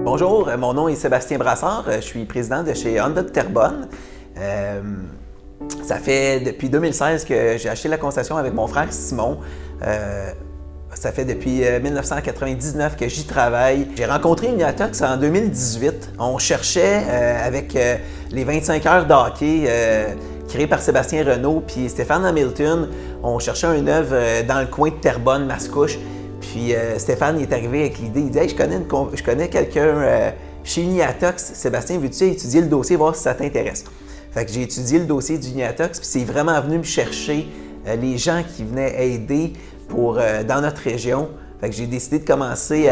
Bonjour, mon nom est Sébastien Brassard, je suis président de chez Honda de Terrebonne. Ça fait depuis 2016 que j'ai acheté la concession avec mon frère Simon. Ça fait depuis 1999 que j'y travaille. J'ai rencontré Uniatox en 2018. On cherchait avec les 25 heures de hockey créées par Sébastien Renaud puis Stéphane Hamilton, on cherchait une œuvre dans le coin de Terrebonne, Mascouche. Puis Stéphane est arrivé avec l'idée, il dit hey, je connais quelqu'un chez Uniatox. Sébastien, veux-tu étudier le dossier, voir si ça t'intéresse? Fait que j'ai étudié le dossier d'Uniatox, puis c'est vraiment venu me chercher les gens qui venaient aider dans notre région. Fait que j'ai décidé de commencer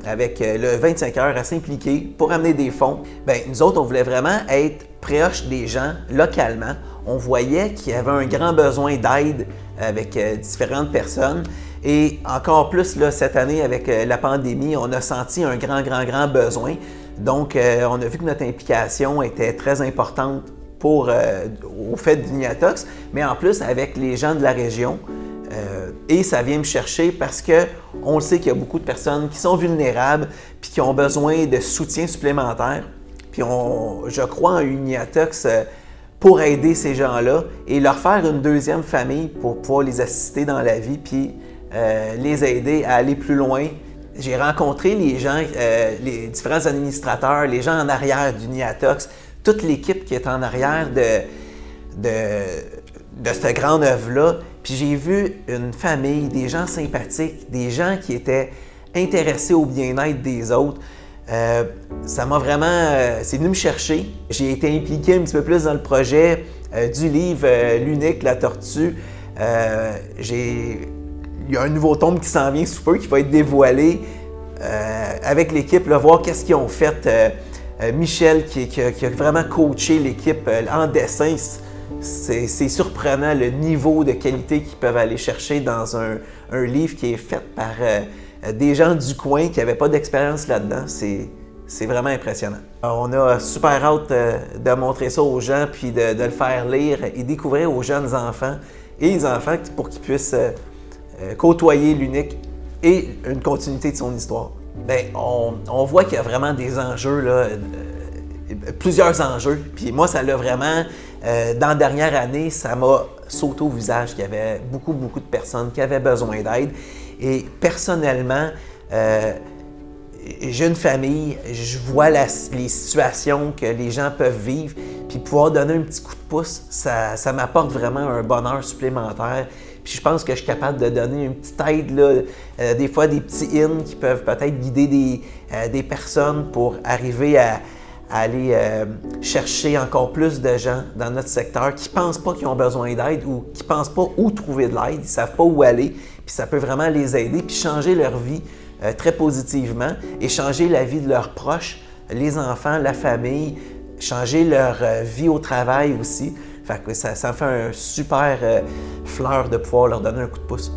avec le 25 heures à s'impliquer pour amener des fonds. Bien, nous autres, on voulait vraiment être proches des gens localement. On voyait qu'il y avait un grand besoin d'aide avec différentes personnes. Et encore plus, là, cette année, avec la pandémie, on a senti un grand besoin. Donc, on a vu que notre implication était très importante au fait d'Uniatox, mais en plus avec les gens de la région. Et ça vient me chercher parce qu'on le sait qu'il y a beaucoup de personnes qui sont vulnérables puis qui ont besoin de soutien supplémentaire. Puis je crois en Uniatox pour aider ces gens-là et leur faire une deuxième famille pour pouvoir les assister dans la vie puis les aider à aller plus loin. J'ai rencontré les gens, les différents administrateurs, les gens en arrière d'Uniatox, toute l'équipe qui est en arrière de cette grande œuvre-là. Puis j'ai vu une famille, des gens sympathiques, des gens qui étaient intéressés au bien-être des autres. Ça m'a vraiment... c'est venu me chercher. J'ai été impliqué un petit peu plus dans le projet du livre L'Unique, la tortue. Il y a un nouveau tome qui s'en vient sous peu, qui va être dévoilé avec l'équipe, voir qu'est-ce qu'ils ont fait. Michel qui a vraiment coaché l'équipe en dessin. C'est surprenant le niveau de qualité qu'ils peuvent aller chercher dans un livre qui est fait par des gens du coin qui n'avaient pas d'expérience là-dedans. C'est vraiment impressionnant. On a super hâte de montrer ça aux gens puis de le faire lire et découvrir aux jeunes enfants et les enfants pour qu'ils puissent côtoyer l'Unique et une continuité de son histoire. Bien, on voit qu'il y a vraiment des enjeux, là, plusieurs enjeux. Puis moi, ça l'a vraiment, dans la dernière année, ça m'a sauté au visage qu'il y avait beaucoup de personnes qui avaient besoin d'aide. Et personnellement, j'ai une famille, je vois les situations que les gens peuvent vivre, puis pouvoir donner un petit coup de pouce, ça m'apporte vraiment un bonheur supplémentaire. Puis je pense que je suis capable de donner une petite aide, là, des fois des petits in qui peuvent peut-être guider des personnes pour arriver à aller chercher encore plus de gens dans notre secteur qui ne pensent pas qu'ils ont besoin d'aide ou qui ne pensent pas où trouver de l'aide, ils ne savent pas où aller, puis ça peut vraiment les aider, puis changer leur vie très positivement et changer la vie de leurs proches, les enfants, la famille, changer leur vie au travail aussi. Fait que ça me fait un super fleur de pouvoir leur donner un coup de pouce.